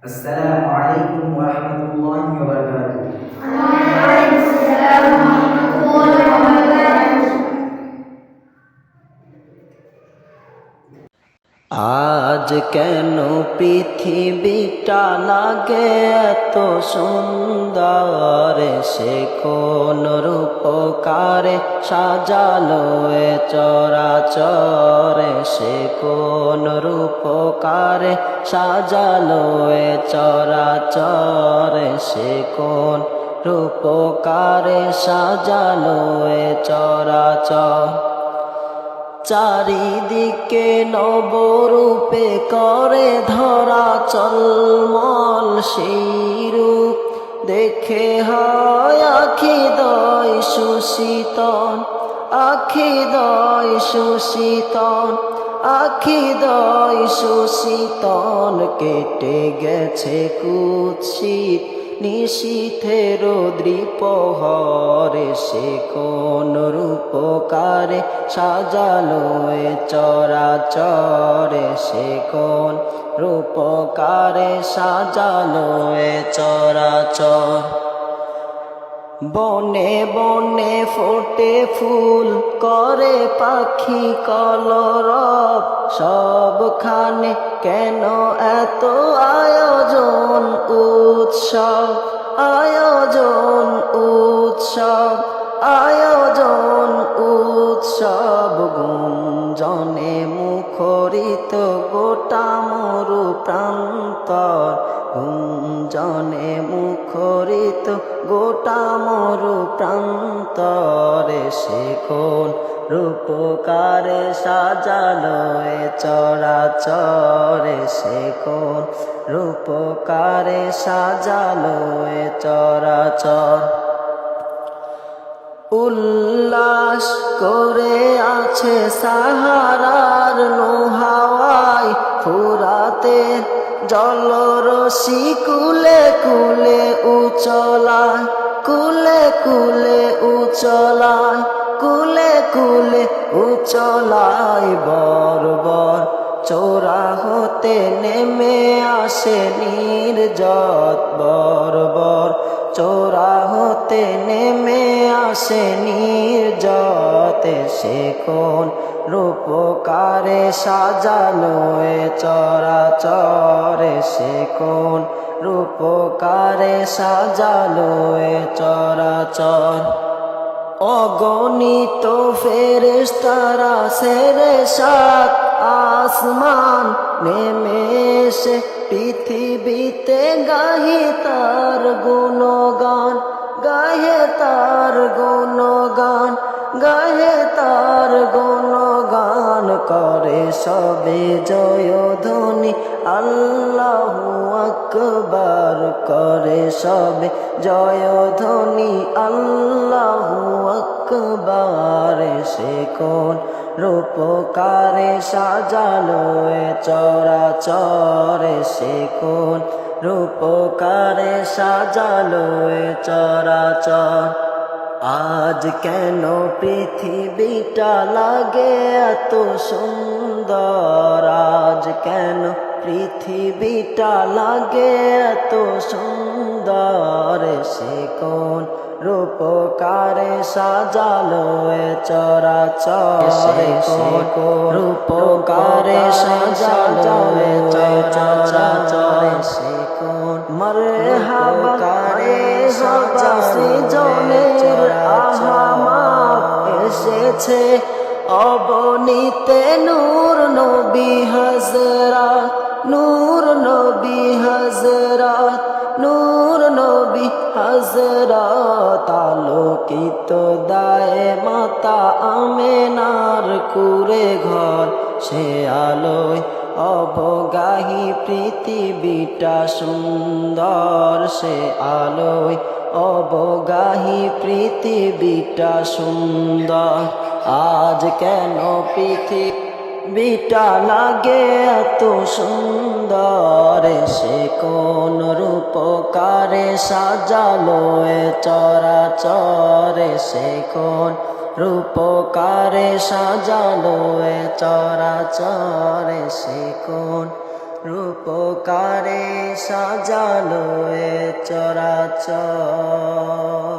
আসসালামু আলাইকুম ওয়া রাহমাতুল্লাহি ওয়া বারাকাতুহু। আজ কেন পৃথিবীটা লাগে এত সুন্দর, সে কোন রূপকারে সাজালো এ চরাচরে, সে কোন রূপকারে সাজালো এ চরাচরে, সে কোন রূপকারে সাজালো এ চরাচর। চারিদিকে নবরূপে করে ধরা চলমল, সেই রূপ দেখে হয় আখিদয় সুশীতল, আখিদয় সুশীতল, আখিদয় সুশীতল। কেটে গেছে কুৎসিত নিশীথের দ্রিপহরে, সে কোন রূপকারে সাজালো এ চরাচরে, সে কোন রূপকারে সাজালো এ চরাচর। বনে বনে ফোটে ফুল করে পাখি কলরব, সবখানে কেন এত আয়োজন উৎসব, আয়োজন উৎসব, আয়োজন উৎসব। গুঞ্জনে মুখরিত গোটা মরু প্রান্তর, গুঞ্জনে মুখরিত গোটা মরু প্রান্তরে, সে কোন রূপকারে সাজালো এ চরাচরে, সে কোন রূপকারে সাজালো এ চরাচর। উল্লাস করে আছে সাহারার নোহাওয়ায়, ফুরাতের জলরসি কুলে কুলে উচলায়, কুলে কুলে উচলায়, কুলে কুলে উচলায়। বর্বর চোরা হতে নেমে আসে নির্জত, বর্বর চোরা হতে নেমে আসে নির্জত, সে কোন রূপকারে সাজালো এ চরাচরে, সে কোন রূপকারে সাজালো এ চরাচর। অগণিত ফেরেশতারা সেরে সাত আসমান নেমে এসে পৃথিবীতে গাহে তার গুণগান, গাহে তার গুণগান, গাহে তার গুণগান। করে সবে জয়ধ্বনি আল্লাহু আকবার, করে সবে জয়ধ্বনি আল্লাহু আকবার। সে কোন রূপকারে সাজালো এ চরাচরে, সে কোন রূপকারে সাজালো এ চরাচর। আজ কেন পৃথিবীটা লাগে এত সুন্দর, আজ কেন পৃথিবীটা লাগে এত সুন্দর, সে কোন রূপকারে সাজালো এ চরাচরে, সে কোন রূপকারে সাজালো এ চরাচরে, সে কোন মরহাবা করে সাজালো সৃজনের আহামাত এসেছে অবনীতে নূর নবী হযরত, নূর নবী হযরত, নূর নবী হযরত। আলোকিত দায়ে মাতা আমেনার কুরে ঘর, সে আলোয় অবগাহী পৃথিবীটা সুন্দর, সে আলোয় অবগাহী পৃথিবীটা সুন্দর। আজ কেন পৃথিবীটা লাগে এত সুন্দর, সে কোন রূপকারে সাজালো এ চরাচরে, সে কোন রূপকারে সাজালো এ চরাচরে, সে কোন রূপকারে সাজালো এ চরাচর।